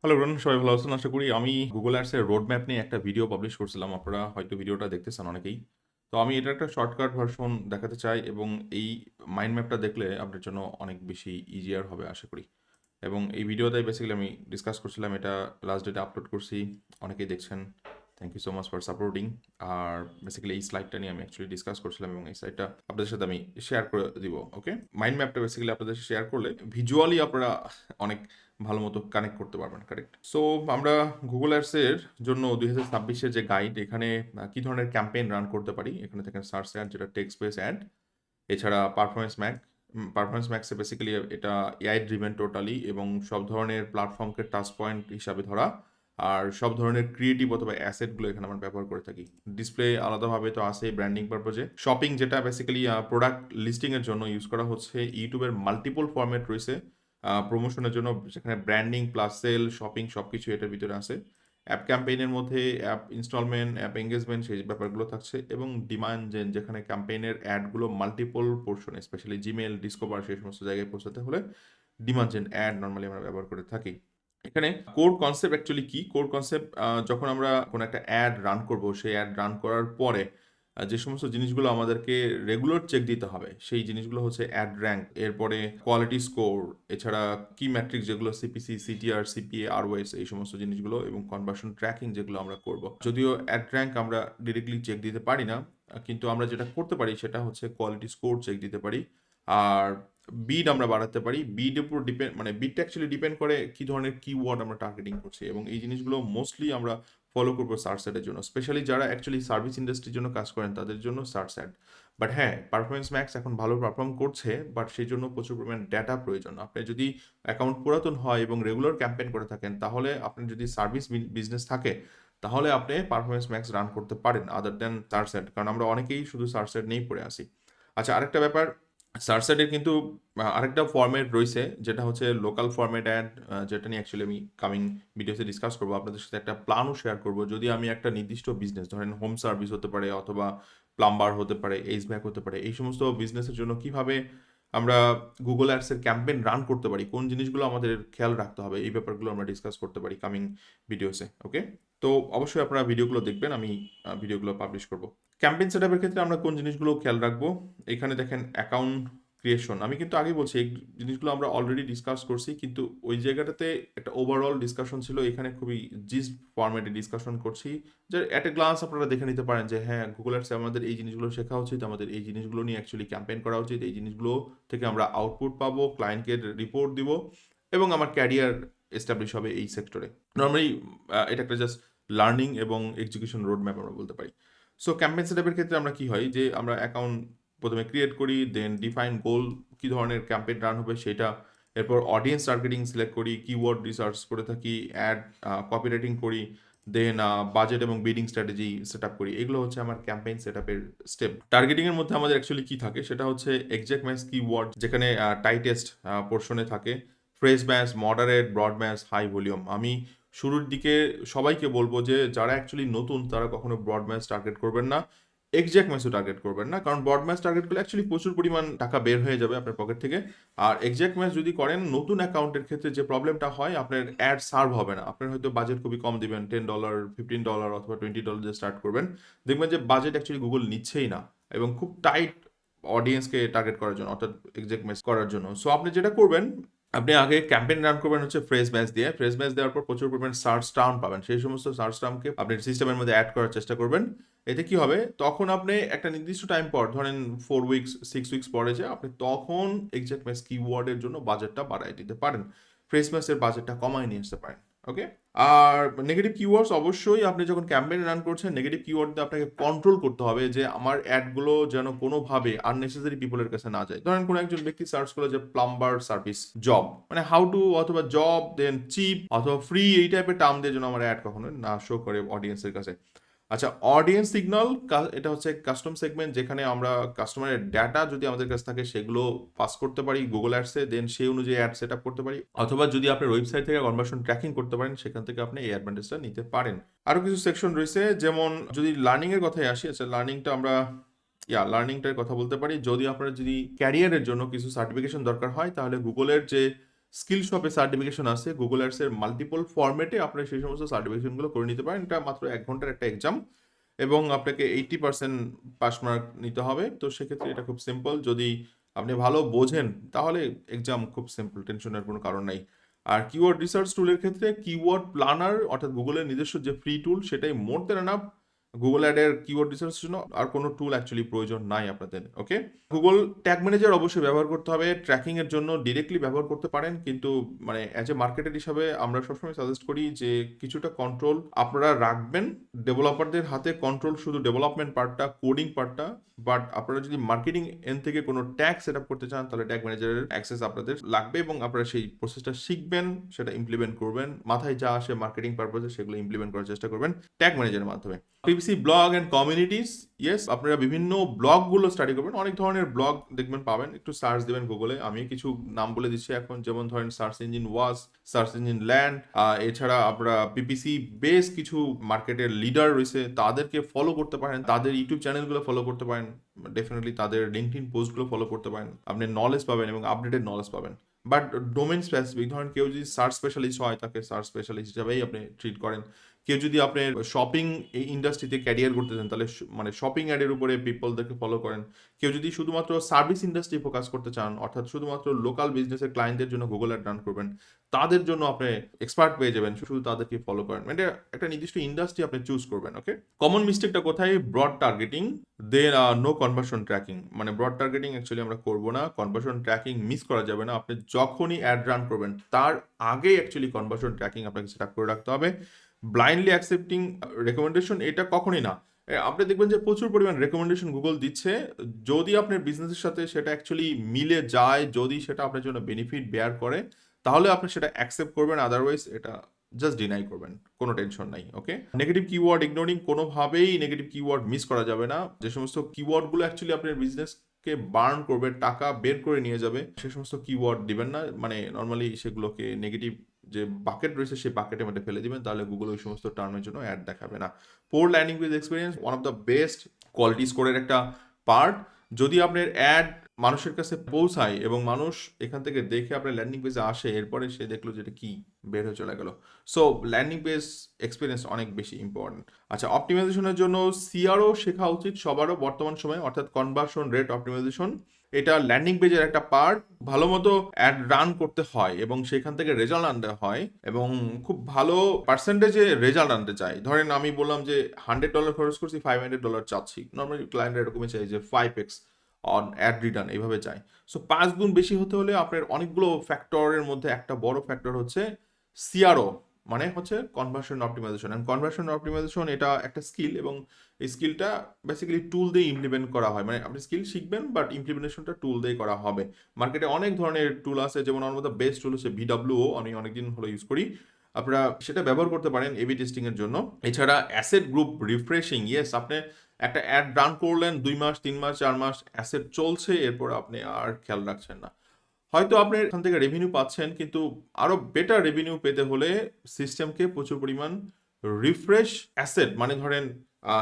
Hello everyone, সবাই ভালো আছেন আশা করি। আমি গুগল অ্যাডসের রোড ম্যাপ নিয়ে একটা ভিডিও পাবলিশ করছিলাম। আপনারা হয়তো ভিডিওটা দেখতেছেন অনেকেই। তো আমি এটার একটা শর্টকাট ভার্সন দেখাতে চাই এবং এই মাইন্ড ম্যাপটা দেখলে আপনার জন্য অনেক বেশি ইজিয়ার হবে আশা করি। এবং এই ভিডিওটাই বেসিক্যালি আমি ডিসকাস করছিলাম। এটা লাস্ট ডেটে আপলোড করছি, অনেকেই দেখছেন। Thank you so much for supporting. আর বেসিক্যালি এই স্লাইডটা নিয়ে আমি অ্যাকচুয়ালি ডিসকাস করছিলাম এবং এই স্লাইডটা আপনাদের সাথে আমি শেয়ার করে দিব। ওকে, মাইন্ড ম্যাপটা বেসিক্যালি আপনাদের শেয়ার করলে ভিজুয়ালি আপনারা অনেক ভালো মতো কানেক্ট করতে পারবেন। কারেক্ট। সো আমরা গুগল অ্যাডসের জন্য 2026-এর যে গাইড, এখানে কি ধরনের ক্যাম্পেইন রান করতে পারি, এখানে দেখেন সার্চ অ্যাড, যেটা টেক্সট বেস অ্যাড, এছাড়া পারফরমেন্স ম্যাক্সে বেসিক্যালি এটা এআই ড্রিভেন টোটালি এবং সব ধরনের প্ল্যাটফর্মকে টাচ পয়েন্ট হিসাবে ধরা, আর সব ধরনের ক্রিয়েটিভ অথবা অ্যাসেটগুলো এখানে আমরা ব্যবহার করে থাকি। ডিসপ্লে আলাদাভাবে তো আছে ব্র্যান্ডিং পারপোজে। শপিং, যেটা বেসিক্যালি প্রোডাক্ট লিস্টিংয়ের জন্য ইউজ করা হচ্ছে। ইউটিউবের মাল্টিপল ফরম্যাট রয়েছে প্রমোশনের জন্য, যেখানে ব্র্যান্ডিং প্লাস সেল শপিং সব কিছু এটার ভিতরে আছে। অ্যাপ ক্যাম্পেইনের মধ্যে অ্যাপ ইনস্টলমেন্ট, অ্যাপ এঙ্গেজমেন্ট, সেই ব্যাপারগুলো থাকছে এবং ডিমান্ড জেন, যেখানে ক্যাম্পেইনের অ্যাডগুলো মাল্টিপল পোর্শনে, স্পেশালি জিমেল, ডিসকভার, সেই সমস্ত জায়গায় পৌঁছাতে হলে ডিমান্ড জেন অ্যাড নর্মালি আমরা ব্যবহার করে থাকি। এখানে কোর কনসেপ্ট অ্যাকচুয়ালি কি, কোর কনসেপ্ট যখন আমরা কোনো একটা অ্যাড রান করব, সেই অ্যাড রান করার পরে যে সমস্ত জিনিসগুলো আমাদেরকে রেগুলার চেক দিতে হবে, সেই জিনিসগুলো হচ্ছে অ্যাড র্যাঙ্ক, এরপরে কোয়ালিটি স্কোর, এছাড়া কি ম্যাট্রিক্স যেগুলো সিপিসি, সিটিআর, সিপিএ, আরওএস, এই সমস্ত জিনিসগুলো, এবং কনভার্সন ট্র্যাকিং যেগুলো আমরা করব। যদিও অ্যাড র্যাঙ্ক আমরা ডিরেক্টলি চেক দিতে পারি না, কিন্তু আমরা যেটা করতে পারি সেটা হচ্ছে কোয়ালিটি স্কোর চেক দিতে পারি। আর বিড আমরা বাড়াতে পারি। বিড উপর ডিপেন্ড, মানে বিডটা অ্যাকচুয়ালি ডিপেন্ড করে কি ধরনের কিওয়ার্ড আমরা টার্গেটিং করছি, এবং এই জিনিসগুলো মোস্টলি আমরা ফলো করবো সার্চ অ্যাডের জন্য, স্পেশালি যারা অ্যাকচুয়ালি সার্ভিস ইন্ডাস্ট্রির জন্য কাজ করেন তাদের জন্য সার্চ অ্যাড। বাট হ্যাঁ, পারফরমেন্স ম্যাক্স এখন ভালো পারফর্ম করছে, বাট সেই জন্য প্রচুর পরিমাণ ডেটা প্রয়োজন। আপনি যদি অ্যাকাউন্ট পুরাতন হয় এবং রেগুলার ক্যাম্পেইন করে থাকেন, তাহলে আপনার যদি সার্ভিস বিজনেস থাকে, তাহলে আপনি পারফরমেন্স ম্যাক্স রান করতে পারেন আদার দেন সার্চ অ্যাড, কারণ আমরা অনেকেই শুধু সার্চ অ্যাড নিয়েই পড়ে আসি। আচ্ছা, আরেকটা ব্যাপার, সার্চেটের কিন্তু আরেকটা ফরম্যাট রয়েছে, যেটা হচ্ছে লোকাল ফরম্যাট অ্যাড, যেটা নিয়ে অ্যাকচুয়ালি আমি কামিং ভিডিওতে ডিসকাস করবো, আপনাদের সাথে একটা প্ল্যানও শেয়ার করবো। যদি আমি একটা নির্দিষ্ট বিজনেস, ধরেন হোম সার্ভিস হতে পারে, অথবা প্লাম্বার হতে পারে, এইচভ্যাক হতে পারে, এই সমস্ত বিজনেসের জন্য কিভাবে আমরা গুগল অ্যাডসের ক্যাম্পেইন রান করতে পারি, কোন জিনিসগুলো আমাদের খেয়াল রাখতে হবে, এই ব্যাপারগুলো আমরা ডিসকাস করতে পারি কামিং ভিডিওসে। ওকে, তো অবশ্যই আপনারা ভিডিওগুলো দেখবেন, আমি ভিডিওগুলো পাবলিশ করবো। ক্যাম্পেইন সেটআপের ক্ষেত্রে আমরা কোন জিনিসগুলো খেয়াল রাখবো, এখানে দেখেন অ্যাকাউন্ট ক্রিয়েশন। আমি কিন্তু আগে বলছি এই জিনিসগুলো আমরা অলরেডি ডিসকাস করছি, কিন্তু ওই জায়গাটাতে একটা ওভারঅল ডিসকাশন ছিল, এখানে খুবই জিস ফরম্যাটে ডিসকাশন করছি, যে অ্যাট এ গ্লান্স আপনারা দেখে নিতে পারেন যে হ্যাঁ, গুগল অ্যাডসে আমাদের এই জিনিসগুলো শেখা উচিত, আমাদের এই জিনিসগুলো নিয়ে অ্যাকচুয়ালি ক্যাম্পেইন করা উচিত, এই জিনিসগুলো থেকে আমরা আউটপুট পাবো, ক্লায়েন্টকে রিপোর্ট দিব, এবং আমার ক্যারিয়ার এস্টাবলিশ হবে এই সেক্টরে। নর্মালি এটা একটা জাস্ট লার্নিং এবং এক্সিকিউশন রোড ম্যাপ আমরা বলতে পারি। সো ক্যাম্পেইন সেটআপের ক্ষেত্রে আমরা কি হয় যে আমরা অ্যাকাউন্ট প্রথমে ক্রিয়েট করি, দেন ডিফাইন গোল, কী ধরনের ক্যাম্পেইন রান হবে সেটা, এরপর অডিয়েন্স টার্গেটিং সিলেক্ট করি, কিওয়ার্ড রিসার্চ করে থাকি, অ্যাড কপিরাইটিং করি, দেন বাজেট এবং বিডিং স্ট্র্যাটেজি সেট আপ করি। এগুলো হচ্ছে আমার ক্যাম্পেইন সেট আপের স্টেপ। টার্গেটিংয়ের মধ্যে আমাদের অ্যাকচুয়ালি কী থাকে সেটা হচ্ছে এক্সাক্ট ম্যাচ কিওয়ার্ড, যেখানে টাইটেস্ট পোর্শনে থাকে, phrase match, moderate, broad match, high volume. আমি শুরুর দিকে সবাইকে বলবো যে যারা অ্যাকচুয়ালি নতুন তারা কখনো ব্রড ম্যাচ টার্গেট করবেন না, এক্সাক্ট ম্যাচও টার্গেট করবেন না, কারণ ব্রড ম্যাচ টার্গেট করলে অ্যাকচুয়ালি প্রচুর পরিমাণ টাকা বের হয়ে যাবে আপনার পকেট থেকে। আর এক্সাক্ট ম্যাচ যদি করেন, নতুন অ্যাকাউন্টের ক্ষেত্রে যে প্রবলেমটা হয়, আপনার অ্যাড সার্ভ হবে না। আপনার হয়তো বাজেট খুবই কম দিবেন, $10, $15 অথবা $20 দিয়ে স্টার্ট করবেন, দেখবেন যে বাজেট অ্যাকচুয়ালি গুগল নিচ্ছেই না, এবং খুব টাইট অডিয়েন্সকে টার্গেট করার জন্য, অর্থাৎ এক্সাক্ট ম্যাচ করার জন্য। সো আপনি যেটা করবেন, আপনি আগে ক্যাম্পেইন রান করবেন হচ্ছে ফ্রেশ ম্যাচ দিয়ে। ফ্রেশ ম্যাচ দেওয়ার পর প্রচুর পরিমাণ সার্চ টার্ম পাবেন, সেই সমস্ত সার্চ টার্মকে আপনি সিস্টেমের মধ্যে অ্যাড করার চেষ্টা করবেন। এতে কি হবে, তখন আপনি একটা নির্দিষ্ট টাইম পর, ধরেন 4 উইকস 6 উইকস পরে, যে আপনি তখন এক্সাক্ট ম্যাচ কিওয়ার্ডের জন্য বাজেটটা বাড়াই দিতে পারেন, ফ্রেশ ম্যাচের বাজেটটা কমায় নিয়ে আসতে পারেন। ওকে, আর নেগেটিভ কিওয়ার্ডস, অবশ্যই আপনি যখন ক্যাম্পেইন রান করছেন, নেগেটিভ কিওয়ার্ড দিয়ে আপনাকে কন্ট্রোল করতে হবে যে আমার অ্যাডগুলো যেন কোনোভাবে আননেসেসারি পিপলের কাছে না যায়। ধরেন কোনো একজন ব্যক্তি সার্চ করে যে প্লাম্বার সার্ভিস জব, মানে হাউ টু, অথবা জব, দেন চিপ অথবা ফ্রি, এই টাইপের টার্ম দিয়ে যেন আমার অ্যাড কখনো না শো করে অডিয়েন্সের কাছে। আচ্ছা, অডিয়েন্স সিগন্যাল, এটা হচ্ছে কাস্টম সেগমেন্ট, যেখানে আমরা কাস্টমারের ডেটা যদি আমাদের কাছে থাকে সেগুলো পাস করতে পারি গুগল অ্যাডসে, দেন সেই অনুযায়ী অ্যাড সেট আপ করতে পারি, অথবা যদি আপনার ওয়েবসাইট থেকে কনভার্সন ট্র্যাকিং করতে পারেন, সেখান থেকে আপনি এই অ্যাডভান্টেজটা নিতে পারেন। আরও কিছু সেকশন রয়েছে, যেমন যদি লার্নিংয়ের কথায় আসি, আচ্ছা লার্নিংটা আমরা লার্নিংটার কথা বলতে পারি। যদি আপনার যদি ক্যারিয়ারের জন্য কিছু সার্টিফিকেশন দরকার হয়, তাহলে গুগলের যে স্কিল শপে সার্টিফিকেশন আছে, গুগল অ্যাডসের মাল্টিপল ফরম্যাটে আপনারা সেই সমস্ত সার্টিফিকেশনগুলো করে নিতে পারেন। এটা মাত্র 1 ঘন্টার একটা এক্সাম এবং আপনাকে 80% পাস মার্ক নিতে হবে। তো সেক্ষেত্রে এটা খুব সিম্পল। যদি আপনি ভালো বোঝেন তাহলে এক্সাম খুব সিম্পল, টেনশনের কোনো কারণ নাই। আর কিওয়ার্ড রিসার্চ টুলের ক্ষেত্রে কিওয়ার্ড প্ল্যানার অর্থাৎ গুগলের নিজস্ব যে ফ্রি টুল সেটাই মোর দ্যান এনাফ। গুগল অ্যাডের কিওয়ার্ড রিসার্চের জন্য আর কোনো টুল অ্যাকচুয়ালি প্রয়োজন নাই আপনাদের। ওকে, গুগল ট্যাগ ম্যানেজার অবশ্যই ব্যবহার করতে হবে। ট্র্যাকিং এর জন্য ডিরেক্টলি ব্যবহার করতে পারেন, কিন্তু মানে অ্যাজ এ মার্কেটার হিসাবে আমরা সবসময় সাজেস্ট করি যে কিছুটা কন্ট্রোল আপনারা রাখবেন। ডেভেলপারদের হাতে কন্ট্রোল শুধু ডেভেলপমেন্ট পার্টটা, কোডিং পার্টটা, বাট আপনারা যদি মার্কেটিং এন্ড থেকে কোনো ট্যাগ সেট আপ করতে চান তাহলে ট্যাগ ম্যানেজারের অ্যাক্সেস আপনাদের লাগবে এবং আপনারা সেই প্রসেসটা শিখবেন, সেটা ইমপ্লিমেন্ট করবেন, মাথায় যা আসে মার্কেটিং পারপাসে সেগুলো ইমপ্লিমেন্ট করার চেষ্টা করবেন ট্যাগ ম্যানেজারের মাধ্যমে। PPC blog and communities, yes, আপনারা বিভিন্ন ব্লগগুলো স্টাডি করবেন। অনেক ধরনের ব্লগ দেখবেন পাবেন, একটু সার্চ দেবেন গুগলে। আমি কিছু নাম বলে দিচ্ছি এখন, যেমন ধরেন সার্চ ইঞ্জিন ওয়াজ, সার্চ ইঞ্জিন ল্যান্ড। এছাড়া আপনারা পিপিসি বেশ কিছু মার্কেটের লিডার রয়েছে, তাদেরকে ফলো করতে পারেন, তাদের ইউটিউব চ্যানেলগুলো ফলো করতে পারেন, ডেফিনেটলি তাদের লিঙ্কডইন পোস্টগুলো ফলো করতে পারেন। আপনি নলেজ পাবেন এবং আপডেটেড নলেজ পাবেন। বাট ডোমেন স্পেসিফিক, ধরেন কেউ যদি সার্চ স্পেশালিস্ট হয় তাকে সার্চ স্পেশালিস্ট হিসাবেই আপনি ট্রিট করেন। কেউ যদি আপনার শপিং এই ইন্ডাস্ট্রিতে ক্যারিয়ার করতে চান তাহলে মানে শপিং অ্যাডের উপরে পিপলদেরকে ফলো করেন। কেউ যদি শুধুমাত্র সার্ভিস ইন্ডাস্ট্রি ফোকাস করতে চান, অর্থাৎ শুধুমাত্র লোকাল বিজনেসের ক্লায়েন্টদের জন্য গুগল অ্যাড রান করবেন, তাদের জন্য আপনি এক্সপার্ট পেয়ে যাবেন, শুধু তাদেরকে ফলো করেন। মানে একটা নির্দিষ্ট ইন্ডাস্ট্রি আপনি চুজ করবেন। ওকে, কমন মিস্টেকটা কোথায়? ব্রড টার্গেটিং, দেন নো কনভার্সন ট্র্যাকিং। মানে ব্রড টার্গেটিং অ্যাকচুয়ালি আমরা করবো না, কনভার্সন ট্র্যাকিং মিস করা যাবে না। আপনি যখনই অ্যাড রান করবেন তার আগে অ্যাকচুয়ালি কনভার্সন ট্র্যাকিং আপনাকে সেট আপ করে রাখতে হবে। ব্লাইন্ডলি অ্যাকসেপ্টিং রেকমেন্ডেশন এটা কখনই না। আপনি দেখবেন যে প্রচুর পরিমাণ রেকমেন্ডেশন গুগল দিচ্ছে, যদি আপনার বিজনেসের সাথে সেটা অ্যাকচুয়ালি মিলে যায়, যদি সেটা আপনার জন্য বেনিফিট বেয়ার করে, তাহলে আপনি সেটা অ্যাকসেপ্ট করবেন, আদারওয়াইজ এটা জাস্ট ডিনাই করবেন, কোনো টেনশন নাই। ওকে, নেগেটিভ কিওয়ার্ড ইগনোরিং, কোনোভাবেই নেগেটিভ কিওয়ার্ড মিস করা যাবে না। যে সমস্ত কিওয়ার্ডগুলো অ্যাকচুয়ালি আপনার বিজনেসকে বার্ন করবে, টাকা বের করে নিয়ে যাবে, সে সমস্ত কিওয়ার্ড দিবেন না। মানে নর্মালি সেগুলোকে নেগেটিভ যে বাকেট রয়েছে সেই বাকেটের মধ্যে ফেলে দিবেন, তাহলে গুগল ওই সমস্ত টার্মের জন্য অ্যাড দেখাবে না। Poor landing page experience one of the best quality স্কোরের একটা পার্ট। যদি আপনার অ্যাড মানুষের কাছে পৌঁছায় এবং মানুষ এখান থেকে দেখে আপনার ল্যান্ডিং পেজে আসে, এরপরে সে দেখলো যে এটা কি, বের হয়ে চলে গেল। সো ল্যান্ডিং পেজ এক্সপিরিয়েন্স অনেক বেশি ইম্পর্টেন্ট। আচ্ছা, অপটিমাইজেশনের জন্য সিআরও শেখা উচিত সবারও বর্তমান সময়ে, অর্থাৎ কনভার্সন রেট অপটিমাইজেশন। এটা ল্যান্ডিং পেজের একটা পার্ট। ভালো মতো অ্যাড রান করতে হয় এবং সেখান থেকে রেজাল্ট আনতে হয় এবং খুব ভালো পার্সেন্টেজে রেজাল্ট আনতে চাই। ধরেন আমি বললাম যে $100 খরচ করছি, $500 চাচ্ছি। নর্মালি ক্লায়েন্ট এরকমই চাই যে 5x অন অ্যাড রিটার্ন, এইভাবে চাই। সো 5 গুণ বেশি হতে হলে আপনার অনেকগুলো ফ্যাক্টরের মধ্যে একটা বড় ফ্যাক্টর হচ্ছে সিআরও, মানে হচ্ছে conversion optimisation. And conversion optimisation এটা একটা স্কিল এবং এই স্কিলটা বেসিক্যালি টুল দিয়ে ইমপ্লিমেন্ট করা হয়। মানে আপনি স্কিল শিখবেন বাট ইমপ্লিমেন্টেশনটা টুল দিয়ে করা হবে। মার্কেটে অনেক ধরনের টুল আছে, যেমন আমার মধ্যে বেস্ট টুল হচ্ছে VWO, আমি অনেকদিন হলো ইউজ করি। আপনারা সেটা ব্যবহার করতে পারেন এবি টেস্টিং এর জন্য। এছাড়া অ্যাসেট গ্রুপ রিফ্রেশিং, ইয়েস, আপনি একটা অ্যাড রান করলেন 2 মাস 3 মাস 4 মাস অ্যাসেট চলছে, এরপর আপনি আর খেয়াল রাখছেন না। হয়তো আপনি এখান থেকে রেভিনিউ পাচ্ছেন, কিন্তু আরো বেটার রেভিনিউ পেতে হলে সিস্টেমকে প্রচুর পরিমাণ রিফ্রেশ, অ্যাসেট মানে ধরেন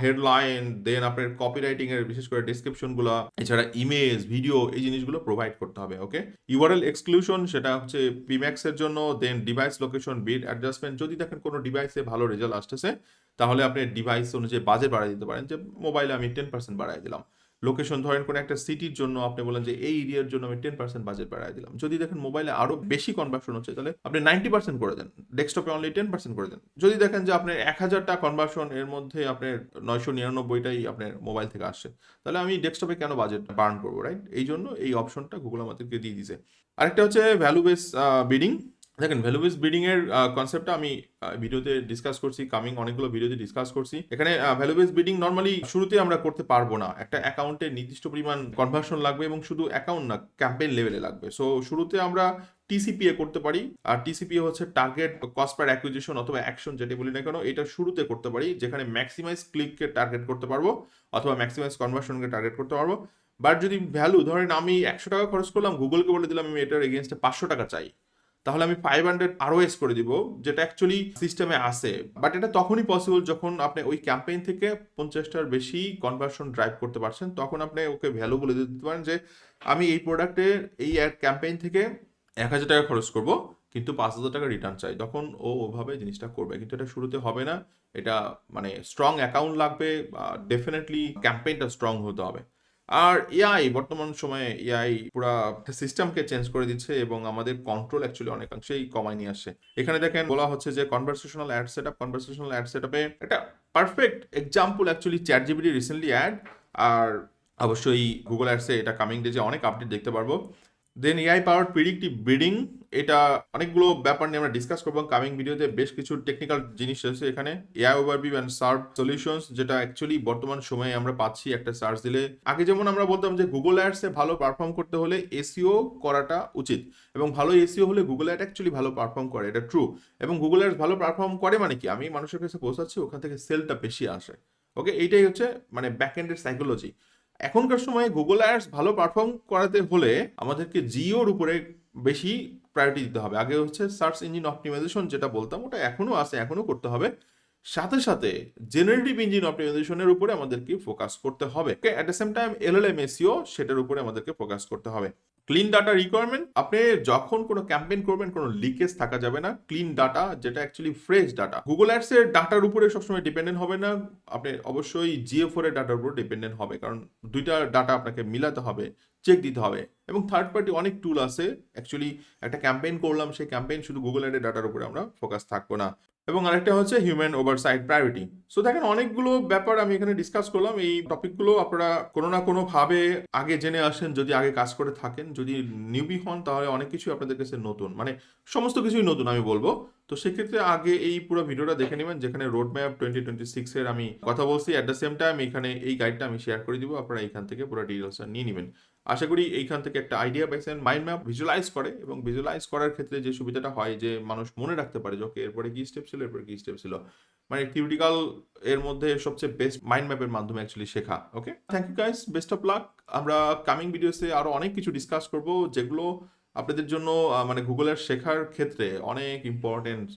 হেডলাইন, দেন আপনার কপিরাইটিং এর বিশেষ করে ডেসক্রিপশনগুলো, এছাড়া ইমেজ, ভিডিও, এই জিনিসগুলো প্রোভাইড করতে হবে। ওকে, ইউআরএল এক্সক্লুশন সেটা হচ্ছে পিম্যাক্স এর জন্য, দেন ডিভাইস লোকেশন বিট অ্যাডজাস্টমেন্ট। যদি দেখেন কোনো ডিভাইসে ভালো রেজাল্ট আসতেছে তাহলে আপনি ডিভাইস অনুযায়ী বাজেট বাড়াই দিতে পারেন, যে মোবাইলে আমি 10% বাড়াই দিলাম। লোকেশন ধরেন কোনো একটা সিটির জন্য আপনি বলেন যে এই এরিয়ার জন্য আমি 10% বাজেট বাড়াই দিলাম। যদি দেখেন মোবাইলে আরো বেশি কনভার্সন হচ্ছে তাহলে আপনি 90% করে দেন, ডেস্কটপে অনলি 10% করে দেন। যদি দেখেন যে আপনার 1000টা কনভার্সন, এর মধ্যে আপনার 999টাই আপনার মোবাইল থেকে আসছে, তাহলে আমি ডেস্কটপে কেন বাজেট বার্ন করবো, রাইট? এই জন্য এই অপশনটা গুগল আমাদেরকে দিয়ে দিয়েছে। আরেকটা হচ্ছে ভ্যালু বেস বিডিং। দেখেন, ভ্যালু বেস বিডিং এর কনসেপ্টটা আমি ভিডিওতে ডিসকাস করছি, কামিং অনেকগুলো ভিডিওতে ডিসকাস করছি। এখানে ভ্যালু বেস বিডিং নর্মালি শুরুতে আমরা করতে পারবো না। একটা অ্যাকাউন্টে নির্দিষ্ট পরিমাণ কনভার্সন লাগবে এবং শুধু অ্যাকাউন্ট না, ক্যাম্পেইন লেভেলে লাগবে। সো শুরুতে আমরা টিসিপিএ করতে পারি, আর টিসিপিএ হচ্ছে টার্গেট কস্ট পার অ্যাকুইজিশন অথবা অ্যাকশন, যেটা বলি না কেন, এটা শুরুতে করতে পারি, যেখানে ম্যাক্সিমাইজ ক্লিককে টার্গেট করতে পারবো অথবা ম্যাক্সিমাইজ কনভার্সনকে টার্গেট করতে পারবো। বাট যদি ভ্যালু ধরেন আমি $100 খরচ করলাম, গুগলকে বলে দিলাম আমি এটার এগেনস্টে $500 চাই, তাহলে আমি 500 ROS করে দিব, যেটা অ্যাকচুয়ালি সিস্টেমে আসে। বাট এটা তখনই পসিবল যখন আপনি ওই ক্যাম্পেইন থেকে 50টার বেশি কনভার্সন ড্রাইভ করতে পারছেন, তখন আপনি ওকে ভ্যালু বলে দিতে পারেন যে আমি এই প্রোডাক্টের এই ক্যাম্পেইন থেকে ৳১,০০০ খরচ করব, কিন্তু ৳৫,০০০ রিটার্ন চাই। তখন ও ওভাবে জিনিসটা করবে। কিন্তু এটা শুরুতে হবে না। এটা মানে স্ট্রং অ্যাকাউন্ট লাগবে, ডেফিনিটলি ক্যাম্পেইনটা স্ট্রং হতে হবে। আর এআই বর্তমান সময়ে এআই পুরা সিস্টেমকে চেঞ্জ করে দিচ্ছে এবং আমাদের কন্ট্রোল অ্যাকচুয়ালি অনেকাংশেই কমায় নিয়ে আসছে। এখানে দেখেন বলা হচ্ছে যে কনভারসেশনাল অ্যাড সেটআপে একটা perfect example actually ChatGPT recently ad. আর অবশ্যই Google Ads এ এটা কামিং ডেজে অনেক আপডেট দেখতে পারবো। দেন এআই পাওয়ার্ড প্রিডিক্টিভ বিডিং, এটা অনেকগুলো ব্যাপার নিয়ে আমরা ডিসকাস করবো কামিং ভিডিওতে। বেশ কিছু টেকনিক্যাল জিনিস রয়েছে এখানে। AI overview and search solutions, যেটা অ্যাকচুয়ালি বর্তমান সময়ে আমরা পাচ্ছি একটা সার্চ দিলে। আগে যেমন আমরা বলতাম যে গুগল অ্যাডসে ভালো পারফর্ম করতে হলে এসইও করাটা উচিত, এবং ভালো এসইও হলে গুগল অ্যাড অ্যাকচুয়ালি ভালো পারফর্ম করে, এটা ট্রু। এবং গুগল অ্যাডস ভালো পারফর্ম করে মানে কি, আমি মানুষের কাছে পৌঁছাচ্ছি, ওখান থেকে সেলটা বেশি আসে। ওকে, এইটাই হচ্ছে মানে ব্যাক এন্ডের সাইকোলজি। এখনকার সময়ে গুগল অ্যাডস ভালো পারফর্ম করাতে হলে আমাদেরকে জিওর উপরে বেশি প্রায়োরিটি দিতে হবে। আগে হচ্ছে সার্চ ইঞ্জিন অপটিমাইজেশন যেটা বলতাম, ওটা এখনো আছে, এখনো করতে হবে। সাথে সাথে জেনারেটিভ ইঞ্জিন অপটিমাইজেশনের উপরে আমাদেরকে ফোকাস করতে হবে। At the same time LLM SEO, সেটার উপরে আমাদেরকে ফোকাস করতে হবে। ক্লিন ডাটা রিকোয়ারমেন্ট, আপনি যখন কোনো ক্যাম্পেইন করবেন কোনো লিকেজ থাকা যাবে না। ক্লিন ডাটা, যেটা actually fresh data. Google ads এর ডাটার উপরে সবসময় ডিপেন্ডেন্ট হবে না, আপনি অবশ্যই জিএফ4 এর ডাটার উপর ডিপেন্ডেন্ট হবে, কারণ দুইটা ডাটা আপনাকে মিলাতে হবে, চেক দিতে হবে। এবং থার্ড পার্টি অনেক টুল আছে। অ্যাকচুয়ালি একটা ক্যাম্পেইন করলাম, সেই ক্যাম্পেইন শুধু গুগল অ্যাডের ডাটার উপরে আমরা ফোকাস থাকবো না। এবং আরেকটা হচ্ছে হিউম্যান ওভারসাইট প্রায়োরিটি। সো দেখেন, অনেকগুলো ব্যাপার আমি এখানে ডিসকাস করলাম। এই টপিকগুলো আপনারা কোনো না কোনো ভাবে আগে জেনে আসেন, যদি আগে কাজ করে থাকেন। যদি নিউবি হন, তাহলে অনেক কিছু আপনাদের কাছে নতুন, মানে সমস্ত কিছুই নতুন আমি বলবো। তো সেক্ষেত্রে আগে এই পুরো ভিডিওটা দেখে নেবেন, যেখানে রোড ম্যাপ 2026 এর আমি কথা বলছি। অ্যাট দ্য সেম টাইম এখানে এই গাইডটা আমি শেয়ার করে দিব, আপনারা এইখান থেকে পুরো ডিটেলসটা নিয়ে নেবেন। আশা করি এইখান থেকে একটা আইডিয়া পাইছেন। মাইন্ড ম্যাপ ভিজুয়ালাইজ করে, এবং ভিজুয়ালাইজ করার ক্ষেত্রে যে সুবিধাটা হয় যে মানুষ মনে রাখতে পারে যে ওকে এরপরে কি স্টেপ ছিল, এরপরে কি স্টেপ ছিল। মানে থিওরিটিক্যাল এর মধ্যে সবচেয়ে বেস্ট মাইন্ড ম্যাপের মাধ্যমে অ্যাকচুয়ালি শেখা। Okay, thank you guys, best of luck. আমরা কামিং ভিডিওসে আরো অনেক কিছু ডিসকাস করব, যেগুলো আপনাদের জন্য মানে গুগলের শেখার ক্ষেত্রে অনেক ইম্পর্টেন্ট